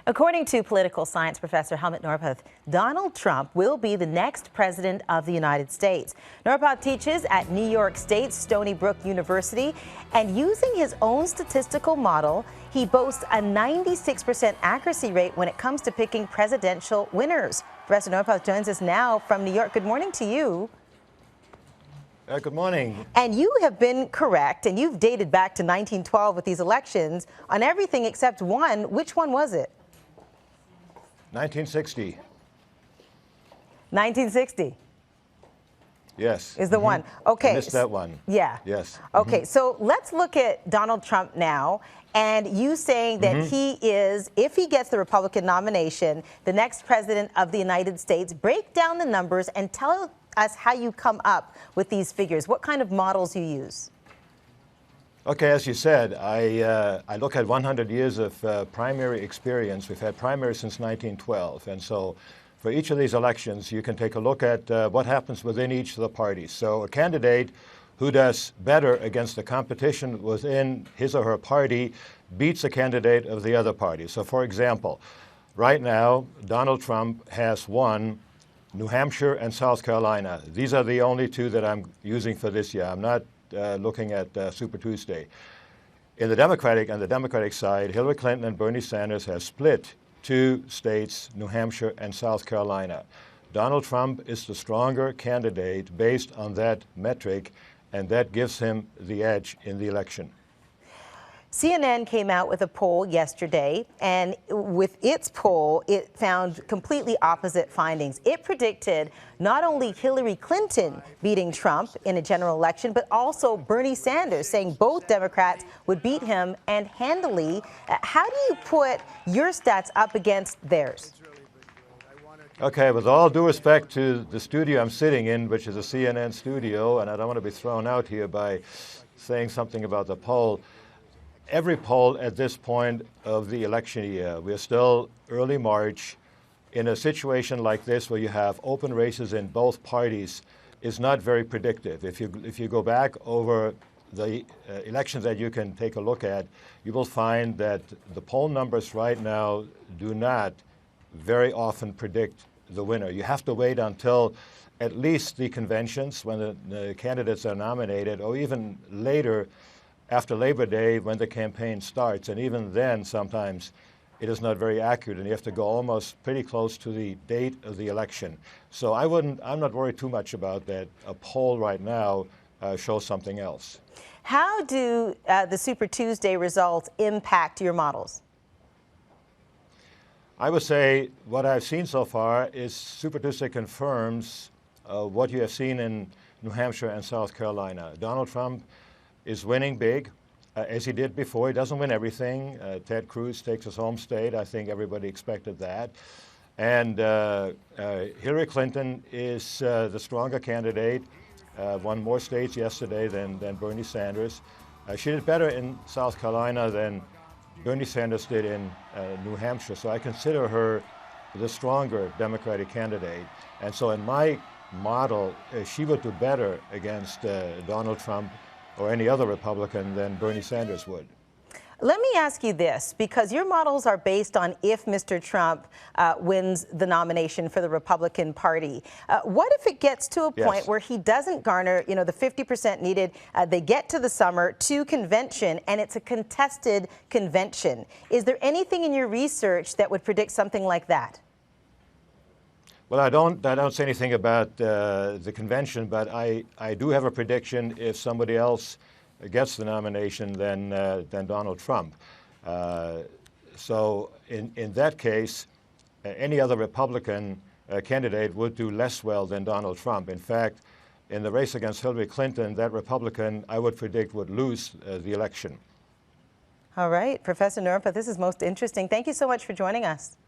According to political science professor Helmut Norpoth, Donald Trump will be the next president of the United States. Norpoth teaches at New York State's Stony Brook University, and using his own statistical model, he boasts a 96% accuracy rate when it comes to picking presidential winners. Professor Norpoth joins us now from New York. Good morning to you. Good morning. And you have been correct, and you've dated back to 1912 with these elections on everything except one. Which one was it? 1960. 1960 yes. is the one. Okay. I missed that one. Yeah. Yes. Okay, so let's look at Donald Trump now, and you saying that he is, if he gets the Republican nomination, the next president of the United States. Break down the numbers and tell us how you come up with these figures. What kind of models you use? Okay, as you said, I look at 100 years of primary experience. We've had primaries since 1912, and so for each of these elections, you can take a look at what happens within each of the parties. So a candidate who does better against the competition within his or her party beats a candidate of the other party. So for example, right now, Donald Trump has won New Hampshire and South Carolina. These are the only two that I'm using for this year. I'm not looking at Super Tuesday. In the Democratic side, Hillary Clinton and Bernie Sanders have split two states, New Hampshire and South Carolina. Donald Trump is the stronger candidate based on that metric, and that gives him the edge in the election. CNN came out with a poll yesterday, and with its poll, it found completely opposite findings. It predicted not only Hillary Clinton beating Trump in a general election, but also Bernie Sanders, saying both Democrats would beat him and handily. How do you put your stats up against theirs? Okay, with all due respect to the studio I'm sitting in, which is a CNN studio, and I don't want to be thrown out here by saying something about the poll. Every poll at this point of the election year, we're still early March, in a situation like this where you have open races in both parties, is not very predictive. If you go back over the elections that you can take a look at, you will find that the poll numbers right now do not very often predict the winner. You have to wait until at least the conventions when the candidates are nominated, or even later after Labor Day when the campaign starts. And even then, sometimes it is not very accurate, and you have to go almost pretty close to the date of the election. So I'm not worried too much about that. A poll right now shows something else. How do the Super Tuesday results impact your models? I would say what I've seen so far is Super Tuesday confirms what you have seen in New Hampshire and South Carolina. Donald Trump is winning big, as he did before. He doesn't win everything. Ted Cruz takes his home state. I think everybody expected that. And Hillary Clinton is the stronger candidate, won more states yesterday than Bernie Sanders. She did better in South Carolina than Bernie Sanders did in New Hampshire. So I consider her the stronger Democratic candidate. And so in my model, she would do better against Donald Trump or any other Republican than Bernie Sanders would. Let me ask you this, because your models are based on if Mr. Trump wins the nomination for the Republican Party. What if it gets to a point where he doesn't garner, the 50% needed, they get to the summer to convention, and it's a contested convention? Is there anything in your research that would predict something like that? Well, I don't say anything about the convention, but I do have a prediction. If somebody else gets the nomination than Donald Trump. So in that case, any other Republican candidate would do less well than Donald Trump. In fact, in the race against Hillary Clinton, that Republican, I would predict, would lose the election. All right, Professor Norpoth, this is most interesting. Thank you so much for joining us.